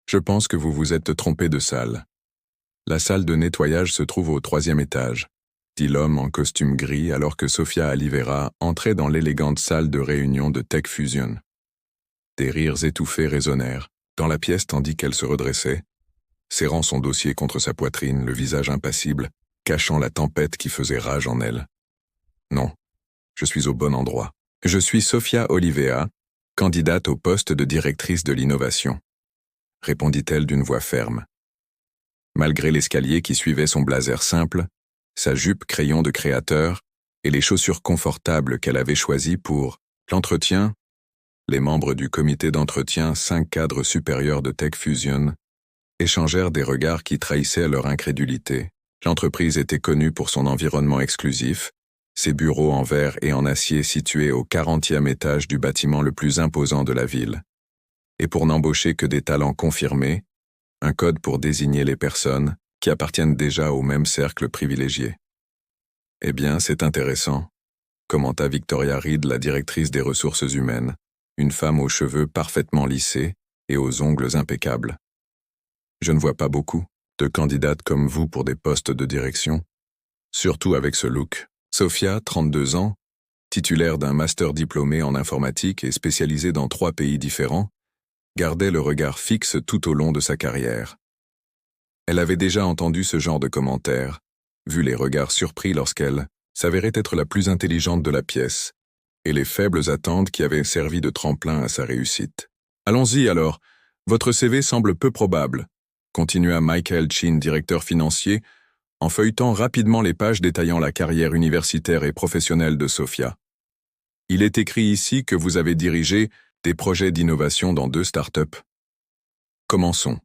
Je pense que vous vous êtes trompé de salle. La salle de nettoyage se trouve au 3e étage, dit l'homme en costume gris alors que Sofia Oliveira entrait dans l'élégante salle de réunion de Tech Fusion. Des rires étouffés résonnèrent dans la pièce tandis qu'elle se redressait, serrant son dossier contre sa poitrine, le visage impassible, cachant la tempête qui faisait rage en elle. Non, je suis au bon endroit. Je suis Sofia Oliveira, candidate au poste de directrice de l'innovation, répondit-elle d'une voix ferme. Malgré l'escalier qui suivait son blazer simple, sa jupe crayon de créateur et les chaussures confortables qu'elle avait choisies pour l'entretien, les membres du comité d'entretien 5 cadres supérieurs de Tech Fusion échangèrent des regards qui trahissaient leur incrédulité. L'entreprise était connue pour son environnement exclusif, ses bureaux en verre et en acier situés au 40e étage du bâtiment le plus imposant de la ville. Et pour n'embaucher que des talents confirmés, un code pour désigner les personnes qui appartiennent déjà au même cercle privilégié. Eh bien, c'est intéressant, commenta Victoria Reed, la directrice des ressources humaines, une femme aux cheveux parfaitement lissés et aux ongles impeccables. Je ne vois pas beaucoup de candidates comme vous pour des postes de direction, surtout avec ce look. Sofia, 32 ans, titulaire d'un master diplômé en informatique et spécialisée dans 3 pays différents, gardait le regard fixe tout au long de sa carrière. Elle avait déjà entendu ce genre de commentaires, vu les regards surpris lorsqu'elle s'avérait être la plus intelligente de la pièce, et les faibles attentes qui avaient servi de tremplin à sa réussite. « Allons-y alors, votre CV semble peu probable », continua Michael Chin, directeur financier, en feuilletant rapidement les pages détaillant la carrière universitaire et professionnelle de Sofia. « Il est écrit ici que vous avez dirigé des projets d'innovation dans 2 startups. Commençons.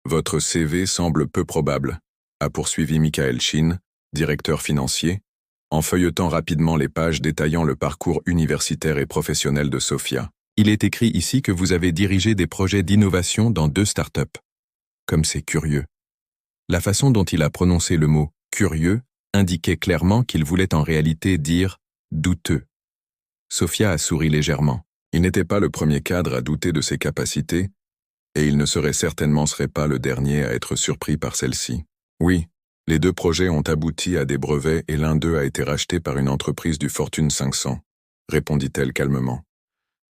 Votre CV semble peu probable, a poursuivi Michael Chin, directeur financier, en feuilletant rapidement les pages détaillant le parcours universitaire et professionnel de Sofia. Il est écrit ici que vous avez dirigé des projets d'innovation dans 2 startups. Comme c'est curieux. La façon dont il a prononcé le mot « curieux » indiquait clairement qu'il voulait en réalité dire « douteux ». Sofia a souri légèrement. Il n'était pas le premier cadre à douter de ses capacités, et il ne certainement pas le dernier à être surpris par celle-ci. Oui, les 2 projets ont abouti à des brevets et l'un d'eux a été racheté par une entreprise du Fortune 500, répondit-elle calmement.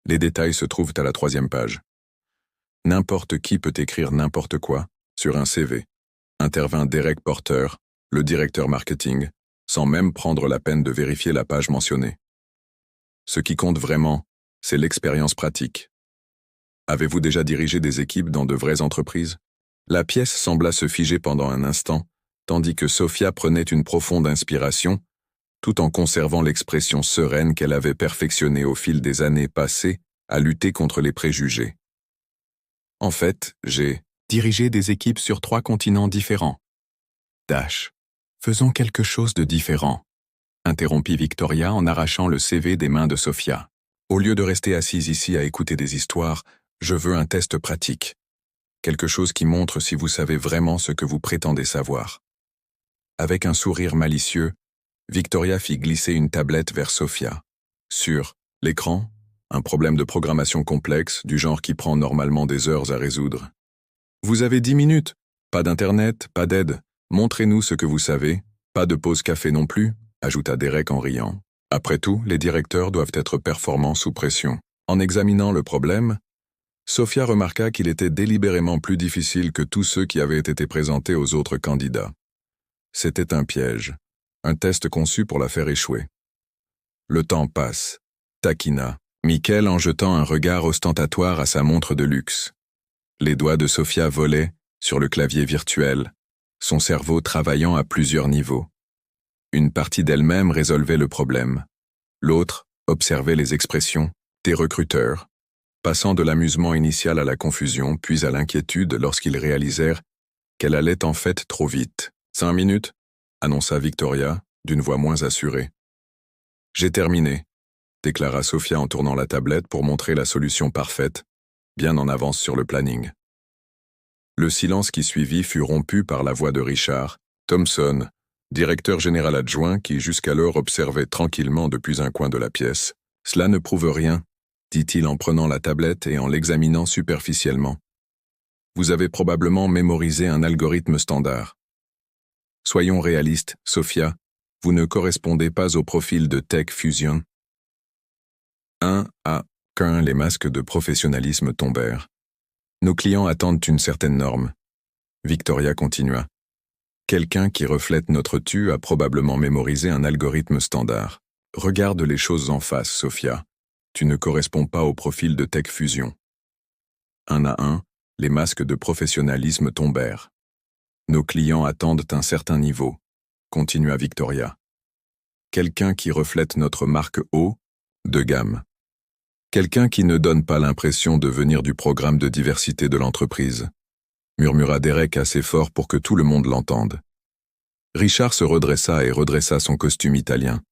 Les détails se trouvent à la 3e page. N'importe qui peut écrire n'importe quoi sur un CV, intervint Derek Porter, le directeur marketing, sans même prendre la peine de vérifier la page mentionnée. Ce qui compte vraiment, c'est l'expérience pratique. Avez-vous déjà dirigé des équipes dans de vraies entreprises? La pièce sembla se figer pendant un instant, tandis que Sofia prenait une profonde inspiration, tout en conservant l'expression sereine qu'elle avait perfectionnée au fil des années passées à lutter contre les préjugés. En fait, j'ai dirigé des équipes sur 3 continents différents. Faisons quelque chose de différent, interrompit Victoria en arrachant le CV des mains de Sofia. Au lieu de rester assise ici à écouter des histoires, je veux un test pratique. Quelque chose qui montre si vous savez vraiment ce que vous prétendez savoir. Avec un sourire malicieux, Victoria fit glisser une tablette vers Sofia. Sur l'écran, un problème de programmation complexe, du genre qui prend normalement des heures à résoudre. Vous avez 10 minutes. Pas d'internet, pas d'aide. Montrez-nous ce que vous savez. Pas de pause café non plus, ajouta Derek en riant. Après tout, les directeurs doivent être performants sous pression. En examinant le problème, Sofia remarqua qu'il était délibérément plus difficile que tous ceux qui avaient été présentés aux autres candidats. C'était un piège, un test conçu pour la faire échouer. Le temps passe, taquina Michael en jetant un regard ostentatoire à sa montre de luxe. Les doigts de Sofia volaient sur le clavier virtuel, son cerveau travaillant à plusieurs niveaux. Une partie d'elle-même résolvait le problème. L'autre observait les expressions des recruteurs, passant de l'amusement initial à la confusion, puis à l'inquiétude lorsqu'ils réalisèrent qu'elle allait en fait trop vite. 5 minutes, annonça Victoria, d'une voix moins assurée. J'ai terminé, déclara Sofia en tournant la tablette pour montrer la solution parfaite, bien en avance sur le planning. Le silence qui suivit fut rompu par la voix de Richard Thompson, directeur général adjoint qui jusqu'alors observait tranquillement depuis un coin de la pièce. « Cela ne prouve rien », dit-il en prenant la tablette et en l'examinant superficiellement. Vous avez probablement mémorisé un algorithme standard. Soyons réalistes, Sophia, vous ne correspondez pas au profil de Tech Fusion. 1 à quand les masques de professionnalisme tombèrent. Nos clients attendent une certaine norme. Victoria continua. Quelqu'un qui reflète notre tu a probablement mémorisé un algorithme standard. Regarde les choses en face, Sophia. Tu ne corresponds pas au profil de Tech Fusion. 1 à 1, les masques de professionnalisme tombèrent. Nos clients attendent un certain niveau, continua Victoria. Quelqu'un qui reflète notre marque haut, de gamme. Quelqu'un qui ne donne pas l'impression de venir du programme de diversité de l'entreprise, murmura Derek assez fort pour que tout le monde l'entende. Richard se redressa et redressa son costume italien.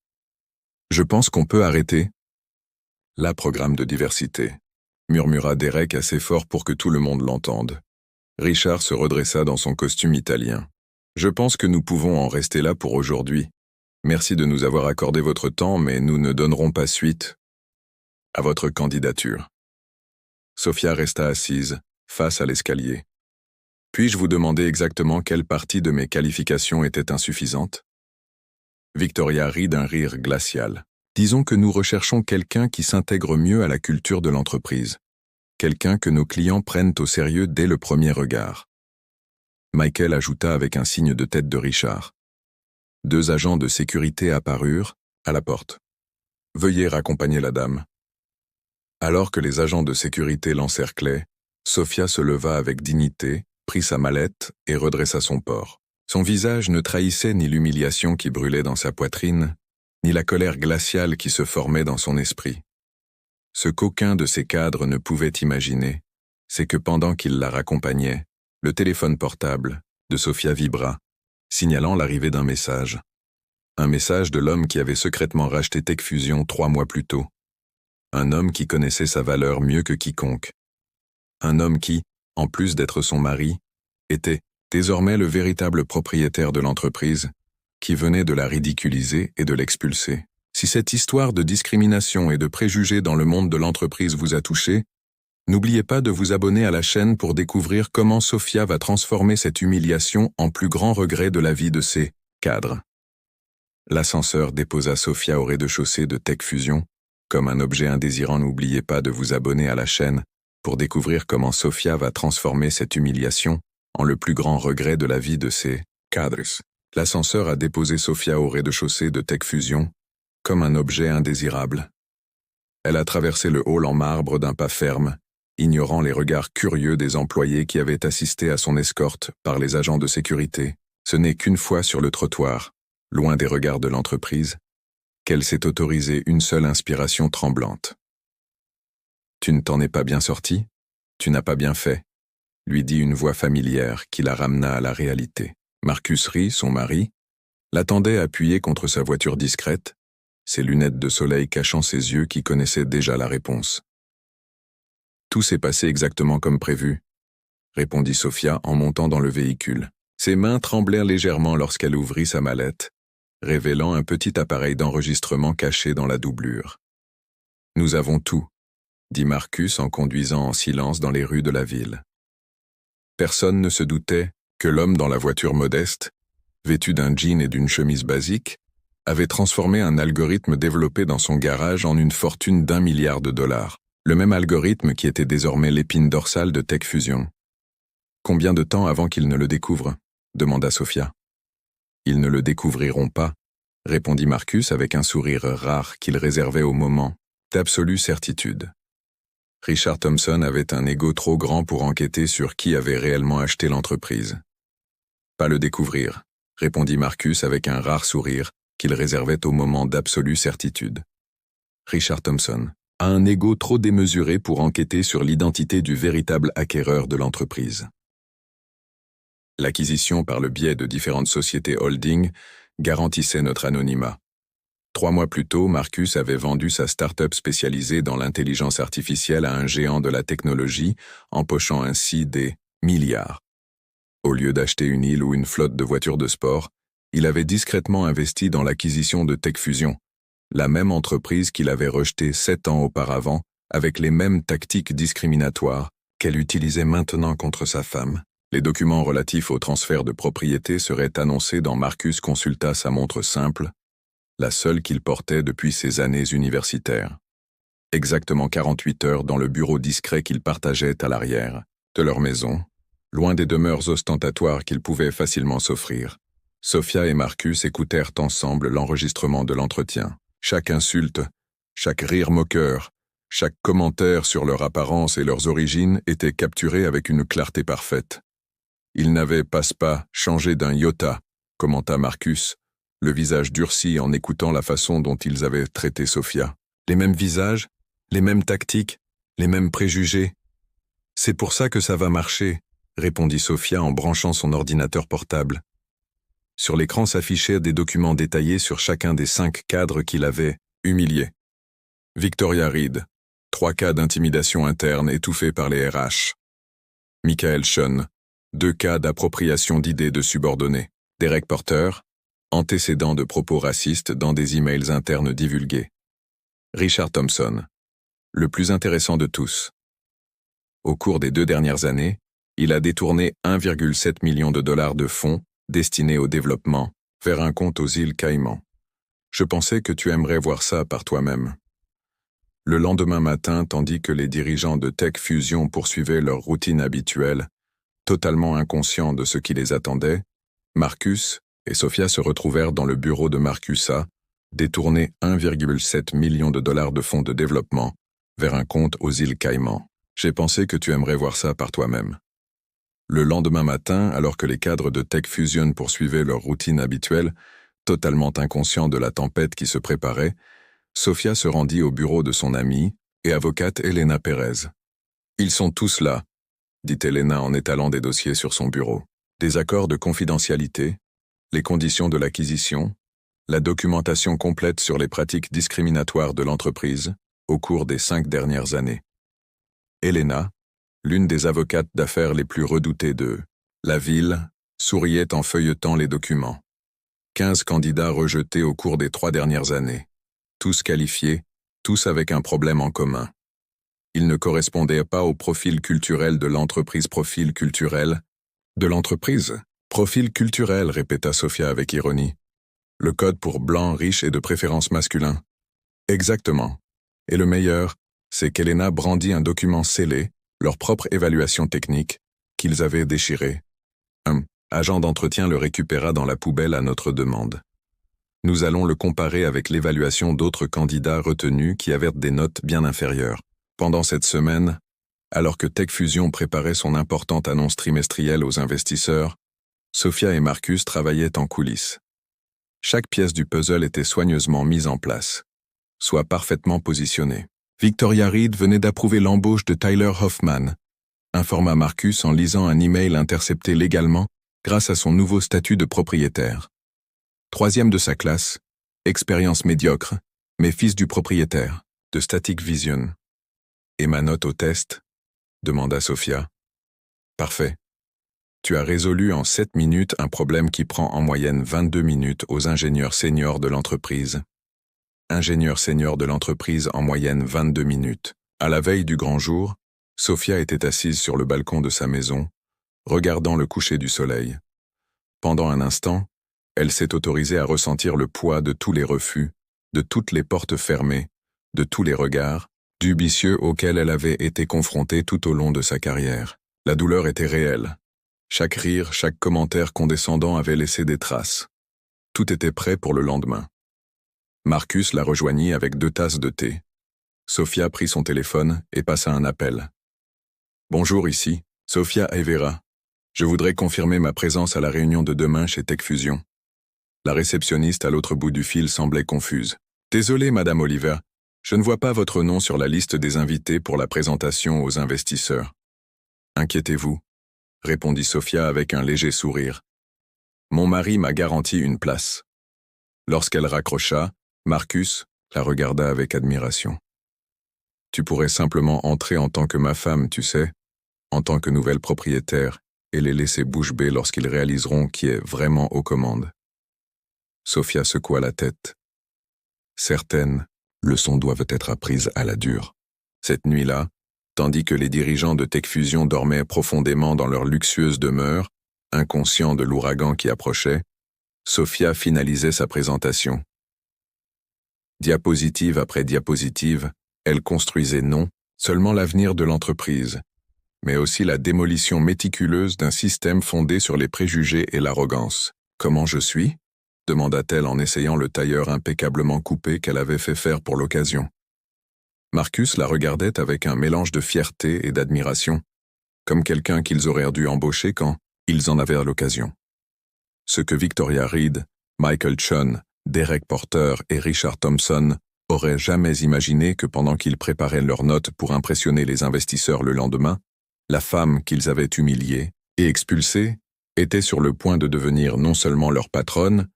Je pense qu'on peut arrêter. La programme de diversité, murmura Derek assez fort pour que tout le monde l'entende. Richard se redressa dans son costume italien. Je pense que nous pouvons en rester là pour aujourd'hui. Merci de nous avoir accordé votre temps, mais nous ne donnerons pas suite à votre candidature. Sophia resta assise, face à l'escalier. Puis-je vous demander exactement quelle partie de mes qualifications était insuffisante? Victoria rit d'un rire glacial. Disons que nous recherchons quelqu'un qui s'intègre mieux à la culture de l'entreprise. Quelqu'un que nos clients prennent au sérieux dès le premier regard. Michael ajouta avec un signe de tête de Richard. 2 agents de sécurité apparurent, à la porte. Veuillez raccompagner la dame. Alors que les agents de sécurité l'encerclaient, Sophia se leva avec dignité, prit sa mallette et redressa son port. Son visage ne trahissait ni l'humiliation qui brûlait dans sa poitrine, ni la colère glaciale qui se formait dans son esprit. Ce qu'aucun de ses cadres ne pouvait imaginer, c'est que pendant qu'il la raccompagnait, le téléphone portable de Sophia vibra, signalant l'arrivée d'un message. Un message de l'homme qui avait secrètement racheté Tech Fusion 3 mois plus tôt. Un homme qui connaissait sa valeur mieux que quiconque. Un homme qui, en plus d'être son mari, était désormais le véritable propriétaire de l'entreprise, qui venait de la ridiculiser et de l'expulser. Si cette histoire de discrimination et de préjugés dans le monde de l'entreprise vous a touché, n'oubliez pas de vous abonner à la chaîne pour découvrir comment Sophia va transformer cette humiliation en plus grand regret de la vie de ses cadres. L'ascenseur déposa Sophia au rez-de-chaussée de Tech Fusion. Comme un objet indésirant, n'oubliez pas de vous abonner à la chaîne pour découvrir comment Sophia va transformer cette humiliation en le plus grand regret de la vie de ses cadres. L'ascenseur a déposé Sophia au rez-de-chaussée de Tech Fusion comme un objet indésirable. Elle a traversé le hall en marbre d'un pas ferme, ignorant les regards curieux des employés qui avaient assisté à son escorte par les agents de sécurité. Ce n'est qu'une fois sur le trottoir, loin des regards de l'entreprise, qu'elle s'est autorisée une seule inspiration tremblante. « Tu ne t'en es pas bien sorti? Tu n'as pas bien fait », lui dit une voix familière qui la ramena à la réalité. Marcus Ri, son mari, l'attendait appuyé contre sa voiture discrète, ses lunettes de soleil cachant ses yeux qui connaissaient déjà la réponse. « Tout s'est passé exactement comme prévu », répondit Sophia en montant dans le véhicule. Ses mains tremblèrent légèrement lorsqu'elle ouvrit sa mallette, révélant un petit appareil d'enregistrement caché dans la doublure. « Nous avons tout », dit Marcus en conduisant en silence dans les rues de la ville. Personne ne se doutait que l'homme dans la voiture modeste, vêtu d'un jean et d'une chemise basique, avait transformé un algorithme développé dans son garage en une fortune d'1 milliard de dollars, le même algorithme qui était désormais l'épine dorsale de Tech Fusion. « Combien de temps avant qu'ils ne le découvrent ?» demanda Sophia. « Ils ne le découvriront pas », répondit Marcus avec un sourire rare qu'il réservait au moment d'absolue certitude. Richard Thompson avait un ego trop grand pour enquêter sur qui avait réellement acheté l'entreprise. « Pas le découvrir », répondit Marcus avec un rare sourire qu'il réservait au moment d'absolue certitude. Richard Thompson a un ego trop démesuré pour enquêter sur l'identité du véritable acquéreur de l'entreprise. L'acquisition par le biais de différentes sociétés holding garantissait notre anonymat. 3 mois plus tôt, Marcus avait vendu sa start-up spécialisée dans l'intelligence artificielle à un géant de la technologie, empochant ainsi des milliards. Au lieu d'acheter une île ou une flotte de voitures de sport, il avait discrètement investi dans l'acquisition de Tech Fusion, la même entreprise qu'il avait rejetée 7 ans auparavant avec les mêmes tactiques discriminatoires qu'elle utilisait maintenant contre sa femme. Les documents relatifs au transfert de propriété seraient annoncés quand Marcus consulta sa montre simple, la seule qu'il portait depuis ses années universitaires. Exactement 48 heures dans le bureau discret qu'ils partageaient à l'arrière de leur maison, loin des demeures ostentatoires qu'ils pouvaient facilement s'offrir. Sophia et Marcus écoutèrent ensemble l'enregistrement de l'entretien. Chaque insulte, chaque rire moqueur, chaque commentaire sur leur apparence et leurs origines était capturé avec une clarté parfaite. Ils n'avaient pas changé d'un iota, commenta Marcus, le visage durci en écoutant la façon dont ils avaient traité Sophia. Les mêmes visages, les mêmes tactiques, les mêmes préjugés. C'est pour ça que ça va marcher, répondit Sophia en branchant son ordinateur portable. Sur l'écran s'affichaient des documents détaillés sur chacun des 5 cadres qu'il avait humiliés. Victoria Reed, 3 cas d'intimidation interne étouffés par les RH. Michael Sean, 2 cas d'appropriation d'idées de subordonnés. Derek Porter, antécédents de propos racistes dans des emails internes divulgués. Richard Thompson, le plus intéressant de tous. Au cours des 2 dernières années, il a détourné 1,7 million de dollars de fonds destinés au développement vers un compte aux îles Caïmans. Je pensais que tu aimerais voir ça par toi-même. Le lendemain matin, tandis que les dirigeants de Tech Fusion poursuivaient leur routine habituelle, totalement inconscients de ce qui les attendait, Marcus et Sophia se retrouvèrent dans le bureau de Marcusa, détourner 1,7 million de dollars de fonds de développement vers un compte aux îles Caïmans. J'ai pensé que tu aimerais voir ça par toi-même. Le lendemain matin, alors que les cadres de Tech Fusion poursuivaient leur routine habituelle, totalement inconscients de la tempête qui se préparait, Sophia se rendit au bureau de son amie et avocate Elena Pérez. « Ils sont tous là », dit Elena en étalant des dossiers sur son bureau. Des accords de confidentialité, les conditions de l'acquisition, la documentation complète sur les pratiques discriminatoires de l'entreprise au cours des 5 dernières années. Elena, l'une des avocates d'affaires les plus redoutées de la ville, souriait en feuilletant les documents. 15 candidats rejetés au cours des 3 dernières années. Tous qualifiés, tous avec un problème en commun. Ils ne correspondaient pas au profil culturel de l'entreprise. Profil culturel de l'entreprise. Profil culturel, répéta Sophia avec ironie. Le code pour blanc, riche et de préférence masculin. Exactement. Et le meilleur, c'est qu'Elena brandit un document scellé, leur propre évaluation technique, qu'ils avaient déchiré. Un agent d'entretien le récupéra dans la poubelle à notre demande. Nous allons le comparer avec l'évaluation d'autres candidats retenus qui avaient des notes bien inférieures. Pendant cette semaine, alors que Tech Fusion préparait son importante annonce trimestrielle aux investisseurs, Sophia et Marcus travaillaient en coulisses. Chaque pièce du puzzle était soigneusement mise en place, soit parfaitement positionnée. Victoria Reed venait d'approuver l'embauche de Tyler Hoffman, informa Marcus en lisant un email intercepté légalement grâce à son nouveau statut de propriétaire. 3e de sa classe, expérience médiocre, mais fils du propriétaire, de Static Vision. Et ma note au test ? Demanda Sophia. Parfait. Tu as résolu en 7 minutes un problème qui prend en moyenne 22 minutes aux ingénieurs seniors de l'entreprise. Ingénieur senior de l'entreprise en moyenne 22 minutes. À la veille du grand jour, Sophia était assise sur le balcon de sa maison, regardant le coucher du soleil. Pendant un instant, elle s'est autorisée à ressentir le poids de tous les refus, de toutes les portes fermées, de tous les regards judicieux auxquels elle avait été confrontée tout au long de sa carrière. La douleur était réelle. Chaque rire, chaque commentaire condescendant avait laissé des traces. Tout était prêt pour le lendemain. Marcus la rejoignit avec 2 tasses de thé. Sophia prit son téléphone et passa un appel. « Bonjour, ici, Sophia Evera. Je voudrais confirmer ma présence à la réunion de demain chez Tech Fusion. » La réceptionniste à l'autre bout du fil semblait confuse. « Désolée, Madame Oliver, je ne vois pas votre nom sur la liste des invités pour la présentation aux investisseurs. »« Inquiétez-vous, » répondit Sophia avec un léger sourire. « Mon mari m'a garanti une place. » Lorsqu'elle raccrocha, Marcus la regarda avec admiration. « Tu pourrais simplement entrer en tant que ma femme, tu sais, en tant que nouvelle propriétaire, et les laisser bouche bée lorsqu'ils réaliseront qui est vraiment aux commandes. » Sophia secoua la tête. Certaines leçons doivent être apprises à la dure. Cette nuit-là, Tandis que les dirigeants de TechFusion dormaient profondément dans leur luxueuse demeure, inconscients de l'ouragan qui approchait, Sophia finalisait sa présentation. Diapositive après diapositive, elle construisait non seulement l'avenir de l'entreprise, mais aussi la démolition méticuleuse d'un système fondé sur les préjugés et l'arrogance. « Comment je suis ?» demanda-t-elle en essayant le tailleur impeccablement coupé qu'elle avait fait faire pour l'occasion. Marcus la regardait avec un mélange de fierté et d'admiration, comme quelqu'un qu'ils auraient dû embaucher quand ils en avaient l'occasion. Ce que Victoria Reed, Michael Chun, Derek Porter et Richard Thompson auraient jamais imaginé que pendant qu'ils préparaient leurs notes pour impressionner les investisseurs le lendemain, la femme qu'ils avaient humiliée et expulsée était sur le point de devenir non seulement leur patronne,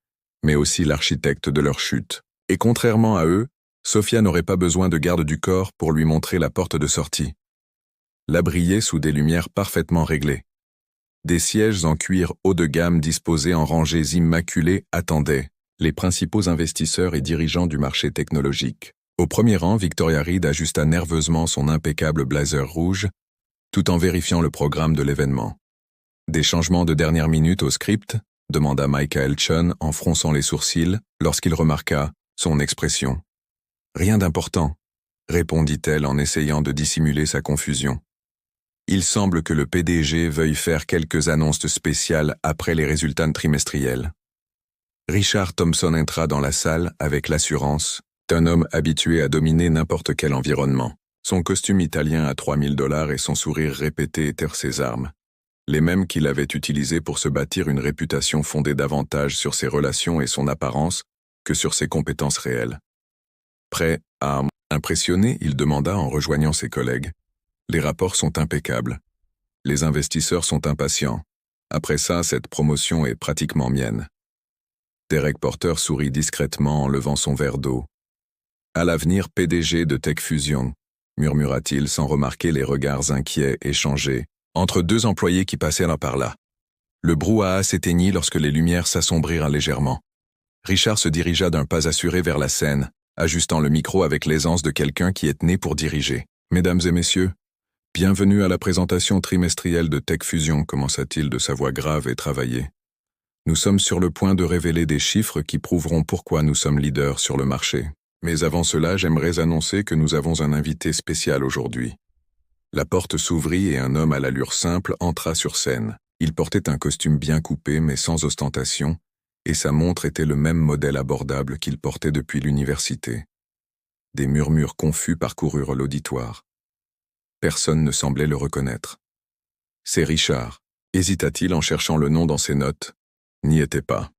mais aussi l'architecte de leur chute. Et contrairement à eux, Sophia n'aurait pas besoin de garde du corps pour lui montrer la porte de sortie. La brillait sous des lumières parfaitement réglées. Des sièges en cuir haut de gamme disposés en rangées immaculées attendaient les principaux investisseurs et dirigeants du marché technologique. Au premier rang, Victoria Reed ajusta nerveusement son impeccable blazer rouge, tout en vérifiant le programme de l'événement. « Des changements de dernière minute au script ?» demanda Michael Chun en fronçant les sourcils lorsqu'il remarqua son expression. « Rien d'important, » répondit-elle en essayant de dissimuler sa confusion. « Il semble que le PDG veuille faire quelques annonces spéciales après les résultats trimestriels. » Richard Thompson entra dans la salle avec l'assurance d'un homme habitué à dominer n'importe quel environnement. Son costume italien à $3000 et son sourire répété étaient ses armes, les mêmes qu'il avait utilisées pour se bâtir une réputation fondée davantage sur ses relations et son apparence que sur ses compétences réelles. Prêt à impressionner, il demanda en rejoignant ses collègues. « Les rapports sont impeccables. Les investisseurs sont impatients. Après ça, cette promotion est pratiquement mienne. » Derek Porter sourit discrètement en levant son verre d'eau. « À l'avenir PDG de TechFusion », murmura-t-il sans remarquer les regards inquiets échangés entre deux employés qui passaient là par là. Le brouhaha s'éteignit lorsque les lumières s'assombrirent légèrement. Richard se dirigea d'un pas assuré vers la scène, ajustant le micro avec l'aisance de quelqu'un qui est né pour diriger. « Mesdames et messieurs, bienvenue à la présentation trimestrielle de TechFusion », commença-t-il de sa voix grave et travaillée. « Nous sommes sur le point de révéler des chiffres qui prouveront pourquoi nous sommes leaders sur le marché. Mais avant cela, j'aimerais annoncer que nous avons un invité spécial aujourd'hui. » La porte s'ouvrit et un homme à l'allure simple entra sur scène. Il portait un costume bien coupé mais sans ostentation, et sa montre était le même modèle abordable qu'il portait depuis l'université. Des murmures confus parcoururent l'auditoire. Personne ne semblait le reconnaître. « C'est Richard », hésita-t-il en cherchant le nom dans ses notes. N'y était pas.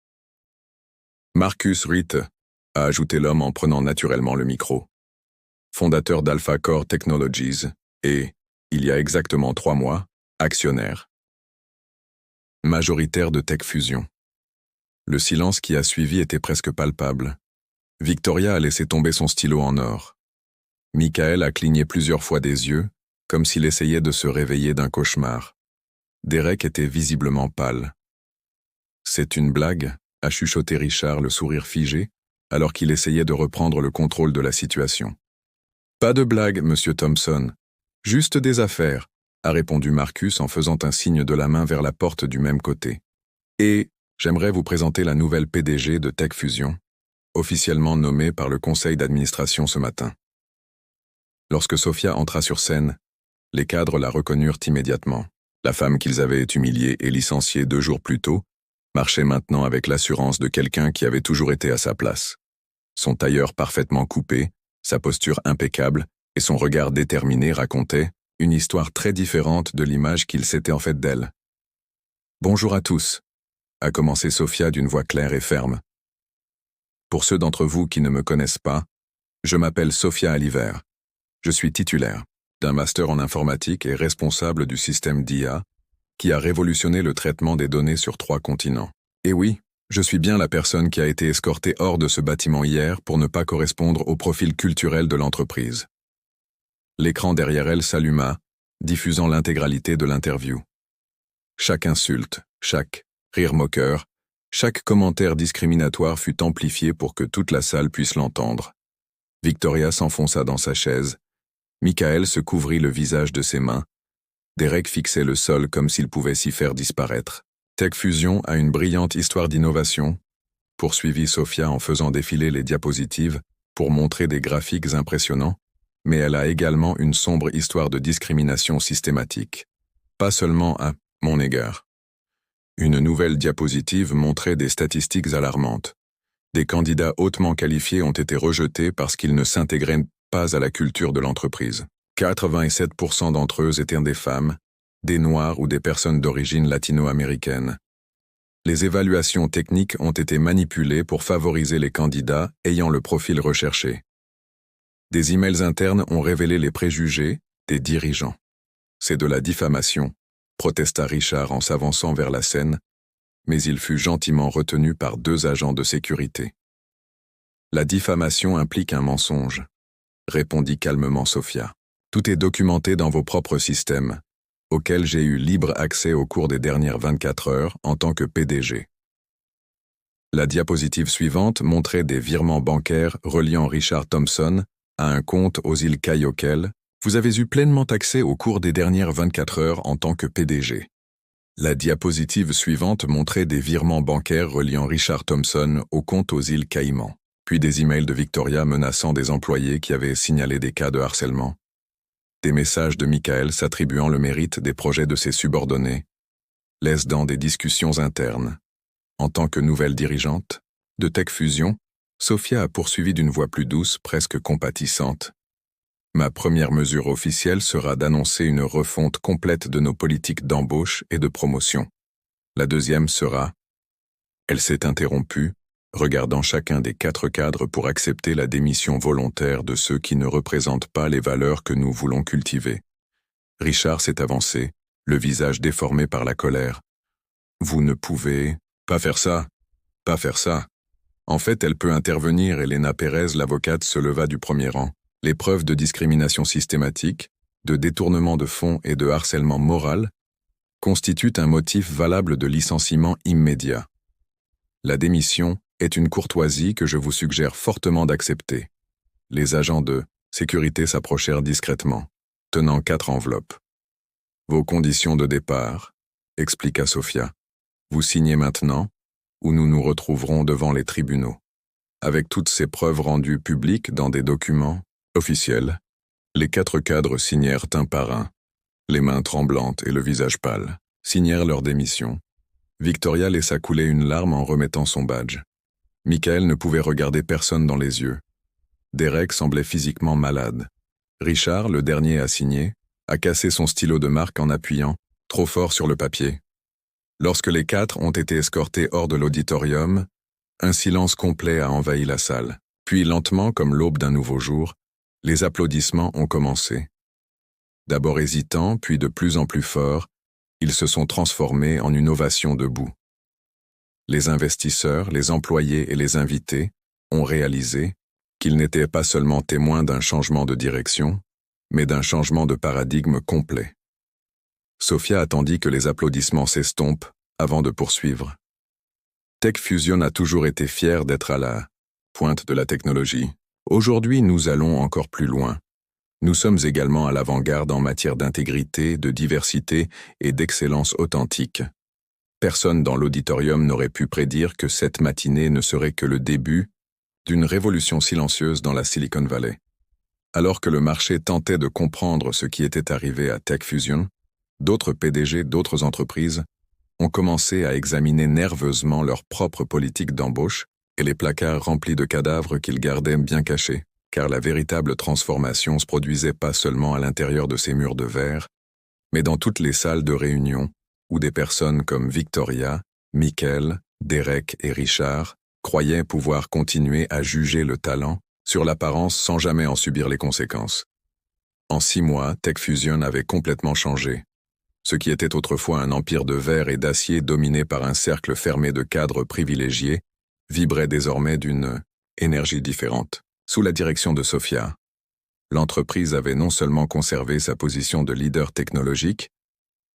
« Marcus Reed », a ajouté l'homme en prenant naturellement le micro. « Fondateur d'Alpha Core Technologies et, il y a exactement 3 mois, actionnaire. Majoritaire de TechFusion. » Le silence qui a suivi était presque palpable. Victoria a laissé tomber son stylo en or. Michael a cligné plusieurs fois des yeux, comme s'il essayait de se réveiller d'un cauchemar. Derek était visiblement pâle. « C'est une blague ?» a chuchoté Richard, le sourire figé, alors qu'il essayait de reprendre le contrôle de la situation. « Pas de blague, monsieur Thompson. Juste des affaires », a répondu Marcus en faisant un signe de la main vers la porte du même côté. « Et j'aimerais vous présenter la nouvelle PDG de TechFusion, officiellement nommée par le conseil d'administration ce matin. » Lorsque Sophia entra sur scène, les cadres la reconnurent immédiatement. La femme qu'ils avaient humiliée et licenciée 2 jours plus tôt marchait maintenant avec l'assurance de quelqu'un qui avait toujours été à sa place. Son tailleur parfaitement coupé, sa posture impeccable et son regard déterminé racontaient une histoire très différente de l'image qu'il s'était en fait d'elle. « Bonjour à tous », a commencé Sophia d'une voix claire et ferme. « Pour ceux d'entre vous qui ne me connaissent pas, je m'appelle Sophia Aliver. Je suis titulaire d'un master en informatique et responsable du système d'IA qui a révolutionné le traitement des données sur 3 continents. Et oui, je suis bien la personne qui a été escortée hors de ce bâtiment hier pour ne pas correspondre au profil culturel de l'entreprise. » L'écran derrière elle s'alluma, diffusant l'intégralité de l'interview. Chaque insulte, chaque rire moqueur, chaque commentaire discriminatoire fut amplifié pour que toute la salle puisse l'entendre. Victoria s'enfonça dans sa chaise, Michael se couvrit le visage de ses mains. Derek fixait le sol comme s'il pouvait s'y faire disparaître. Tech Fusion a une brillante histoire d'innovation, poursuivit Sophia en faisant défiler les diapositives pour montrer des graphiques impressionnants, mais elle a également une sombre histoire de discrimination systématique. Pas seulement à mon égard. Une nouvelle diapositive montrait des statistiques alarmantes. Des candidats hautement qualifiés ont été rejetés parce qu'ils ne s'intégraient pas à la culture de l'entreprise. 87% d'entre eux étaient des femmes, des Noirs ou des personnes d'origine latino-américaine. Les évaluations techniques ont été manipulées pour favoriser les candidats ayant le profil recherché. Des emails internes ont révélé les préjugés des dirigeants. C'est de la diffamation, protesta Richard en s'avançant vers la scène, mais il fut gentiment retenu par 2 agents de sécurité. La diffamation implique un mensonge, répondit calmement Sophia. Tout est documenté dans vos propres systèmes, auxquels j'ai eu libre accès au cours des dernières 24 heures en tant que PDG. La diapositive suivante montrait des virements bancaires reliant Richard Thompson à un compte aux îles Kai auquel vous avez eu pleinement accès au cours des dernières 24 heures en tant que PDG. La diapositive suivante montrait des virements bancaires reliant Richard Thompson au compte aux îles Caïmans, puis des emails de Victoria menaçant des employés qui avaient signalé des cas de harcèlement, des messages de Michael s'attribuant le mérite des projets de ses subordonnés, dans des discussions internes. En tant que nouvelle dirigeante de Tech Fusion, Sophia a poursuivi d'une voix plus douce, presque compatissante. Ma première mesure officielle sera d'annoncer une refonte complète de nos politiques d'embauche et de promotion. La deuxième sera... Elle s'est interrompue, regardant chacun des 4 cadres pour accepter la démission volontaire de ceux qui ne représentent pas les valeurs que nous voulons cultiver. Richard s'est avancé, le visage déformé par la colère. Vous ne pouvez pas faire ça, pas faire ça. En fait, elle peut intervenir. Elena Pérez, l'avocate, se leva du premier rang. Les preuves de discrimination systématique, de détournement de fonds et de harcèlement moral constituent un motif valable de licenciement immédiat. La démission est une courtoisie que je vous suggère fortement d'accepter. Les agents de sécurité s'approchèrent discrètement, tenant 4 enveloppes. Vos conditions de départ, expliqua Sophia. Vous signez maintenant, ou nous nous retrouverons devant les tribunaux. Avec toutes ces preuves rendues publiques dans des documents officiels, les 4 cadres signèrent un par un. Les mains tremblantes et le visage pâle, signèrent leur démission. Victoria laissa couler une larme en remettant son badge. Michael ne pouvait regarder personne dans les yeux. Derek semblait physiquement malade. Richard, le dernier à signer, a cassé son stylo de marque en appuyant, trop fort sur le papier. Lorsque les 4 ont été escortés hors de l'auditorium, un silence complet a envahi la salle. Puis lentement, comme l'aube d'un nouveau jour, les applaudissements ont commencé. D'abord hésitants, puis de plus en plus forts, ils se sont transformés en une ovation debout. Les investisseurs, les employés et les invités ont réalisé qu'ils n'étaient pas seulement témoins d'un changement de direction, mais d'un changement de paradigme complet. Sophia attendit que les applaudissements s'estompent avant de poursuivre. Tech Fusion a toujours été fière d'être à la pointe de la technologie. Aujourd'hui, nous allons encore plus loin. Nous sommes également à l'avant-garde en matière d'intégrité, de diversité et d'excellence authentique. Personne dans l'auditorium n'aurait pu prédire que cette matinée ne serait que le début d'une révolution silencieuse dans la Silicon Valley. Alors que le marché tentait de comprendre ce qui était arrivé à Tech Fusion, d'autres PDG d'autres entreprises ont commencé à examiner nerveusement leur propre politique d'embauche et les placards remplis de cadavres qu'ils gardaient bien cachés, car la véritable transformation se produisait pas seulement à l'intérieur de ces murs de verre, mais dans toutes les salles de réunion où des personnes comme Victoria, Michael, Derek et Richard croyaient pouvoir continuer à juger le talent sur l'apparence sans jamais en subir les conséquences. En 6 mois, Tech Fusion avait complètement changé. Ce qui était autrefois un empire de verre et d'acier dominé par un cercle fermé de cadres privilégiés vibrait désormais d'une énergie différente. Sous la direction de Sophia, l'entreprise avait non seulement conservé sa position de leader technologique,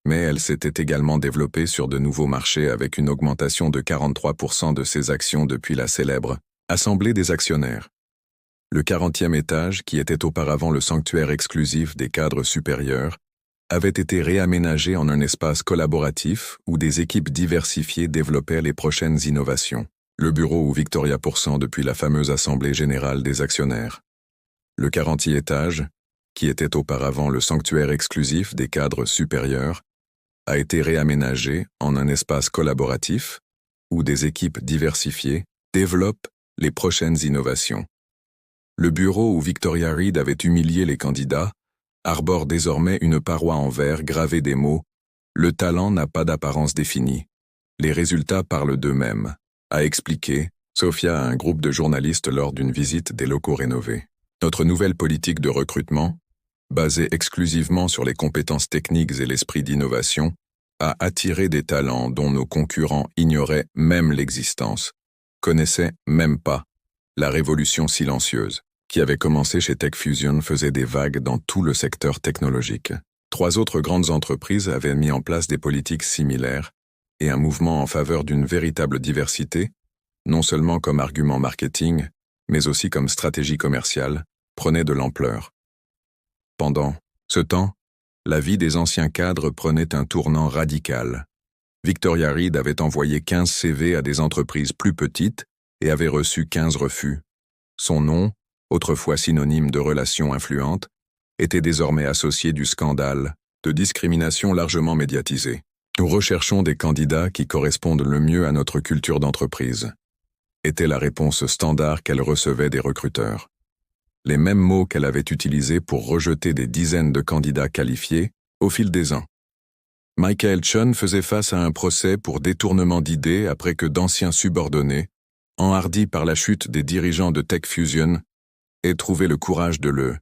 mais elle s'était également développée sur de nouveaux marchés avec une augmentation de 43% de ses actions depuis la célèbre Assemblée des actionnaires. Le 40e étage, qui était auparavant le sanctuaire exclusif des cadres supérieurs, avait été réaménagé en un espace collaboratif où des équipes diversifiées développaient les prochaines innovations. Le bureau où Victoria pourcent depuis la fameuse Assemblée générale des actionnaires. Le 40e étage, qui était auparavant le sanctuaire exclusif des cadres supérieurs, a été réaménagé en un espace collaboratif où des équipes diversifiées développent les prochaines innovations. Le bureau où Victoria Reed avait humilié les candidats arbore désormais une paroi en verre gravée des mots « Le talent n'a pas d'apparence définie. Les résultats parlent d'eux-mêmes », a expliqué Sophia à un groupe de journalistes lors d'une visite des locaux rénovés. Notre nouvelle politique de recrutement, basée exclusivement sur les compétences techniques et l'esprit d'innovation, a attiré des talents dont nos concurrents ignoraient même l'existence, connaissaient même pas. La révolution silencieuse, qui avait commencé chez TechFusion, faisait des vagues dans tout le secteur technologique. 3 autres grandes entreprises avaient mis en place des politiques similaires et un mouvement en faveur d'une véritable diversité, non seulement comme argument marketing, mais aussi comme stratégie commerciale, prenait de l'ampleur. Pendant ce temps, la vie des anciens cadres prenait un tournant radical. Victoria Reed avait envoyé 15 CV à des entreprises plus petites et avait reçu 15 refus. Son nom, autrefois synonyme de relations influentes, était désormais associé du scandale de discrimination largement médiatisé. Nous recherchons des candidats qui correspondent le mieux à notre culture d'entreprise, était la réponse standard qu'elle recevait des recruteurs. Les mêmes mots qu'elle avait utilisés pour rejeter des dizaines de candidats qualifiés au fil des ans. Michael Chun faisait face à un procès pour détournement d'idées après que d'anciens subordonnés, enhardis par la chute des dirigeants de TechFusion, aient trouvé le courage de le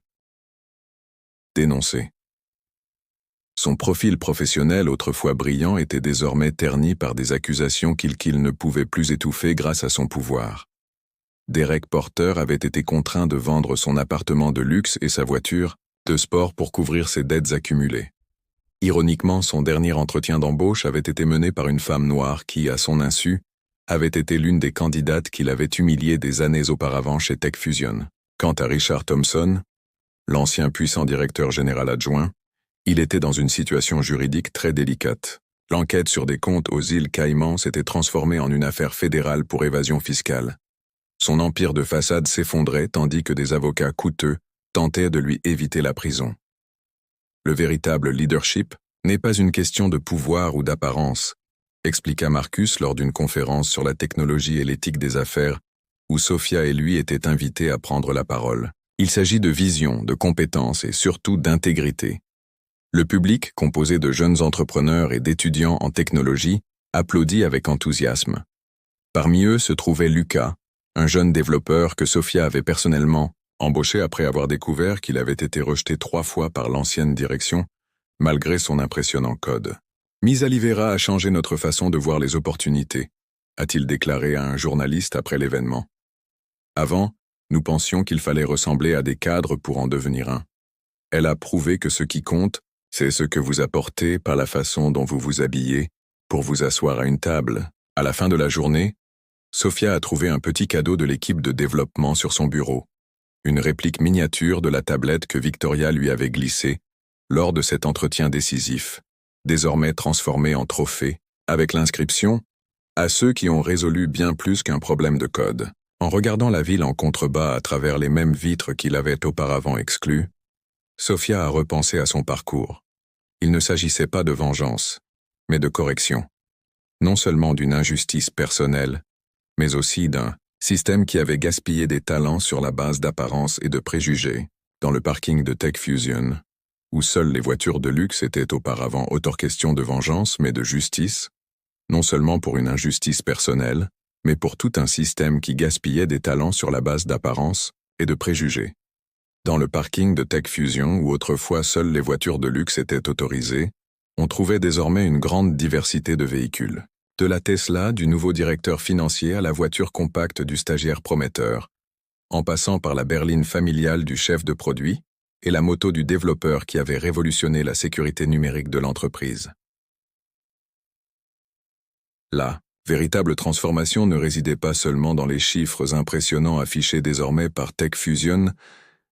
dénoncer. Son profil professionnel, autrefois brillant, était désormais terni par des accusations qu'il ne pouvait plus étouffer grâce à son pouvoir. Derek Porter avait été contraint de vendre son appartement de luxe et sa voiture de sport pour couvrir ses dettes accumulées. Ironiquement, son dernier entretien d'embauche avait été mené par une femme noire qui, à son insu, avait été l'une des candidates qu'il avait humiliées des années auparavant chez TechFusion. Quant à Richard Thompson, l'ancien puissant directeur général adjoint, il était dans une situation juridique très délicate. L'enquête sur des comptes aux îles Caïmans s'était transformée en une affaire fédérale pour évasion fiscale. Son empire de façade s'effondrait tandis que des avocats coûteux tentaient de lui éviter la prison. Le véritable leadership n'est pas une question de pouvoir ou d'apparence, expliqua Marcus lors d'une conférence sur la technologie et l'éthique des affaires où Sophia et lui étaient invités à prendre la parole. Il s'agit de vision, de compétences et surtout d'intégrité. Le public, composé de jeunes entrepreneurs et d'étudiants en technologie, applaudit avec enthousiasme. Parmi eux se trouvait Lucas, un jeune développeur que Sophia avait personnellement embauché après avoir découvert qu'il avait été rejeté 3 fois par l'ancienne direction, malgré son impressionnant code. Miss Olivera a changé notre façon de voir les opportunités, a-t-il déclaré à un journaliste après l'événement. Avant, nous pensions qu'il fallait ressembler à des cadres pour en devenir un. Elle a prouvé que ce qui compte, c'est ce que vous apportez par la façon dont vous vous habillez pour vous asseoir à une table. À la fin de la journée, Sophia a trouvé un petit cadeau de l'équipe de développement sur son bureau. Une réplique miniature de la tablette que Victoria lui avait glissée lors de cet entretien décisif, désormais transformée en trophée, avec l'inscription « À ceux qui ont résolu bien plus qu'un problème de code ». En regardant la ville en contrebas à travers les mêmes vitres qu'il avait auparavant exclues, Sophia a repensé à son parcours. Il ne s'agissait pas de vengeance, mais de correction. Non seulement d'une injustice personnelle, mais aussi d'un système qui avait gaspillé des talents sur la base d'apparence et de préjugés, dans le parking de TechFusion, où seules les voitures de luxe étaient auparavant autant question de vengeance mais de justice, non seulement pour une injustice personnelle, mais pour tout un système qui gaspillait des talents sur la base d'apparence et de préjugés. Dans le parking de TechFusion, où autrefois seules les voitures de luxe étaient autorisées, on trouvait désormais une grande diversité de véhicules. De la Tesla, du nouveau directeur financier à la voiture compacte du stagiaire prometteur, en passant par la berline familiale du chef de produit et la moto du développeur qui avait révolutionné la sécurité numérique de l'entreprise. Là, Véritable transformation ne résidait pas seulement dans les chiffres impressionnants affichés désormais par TechFusion,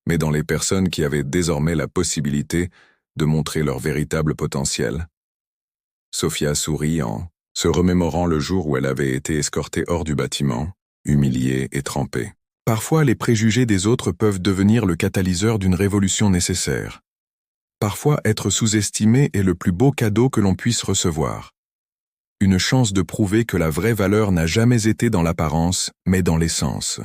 mais dans les personnes qui avaient désormais la possibilité de montrer leur véritable potentiel. Sophia sourit en se remémorant le jour où elle avait été escortée hors du bâtiment, humiliée et trempée. Parfois, les préjugés des autres peuvent devenir le catalyseur d'une révolution nécessaire. Parfois, être sous-estimé est le plus beau cadeau que l'on puisse recevoir. Une chance de prouver que la vraie valeur n'a jamais été dans l'apparence, mais dans l'essence.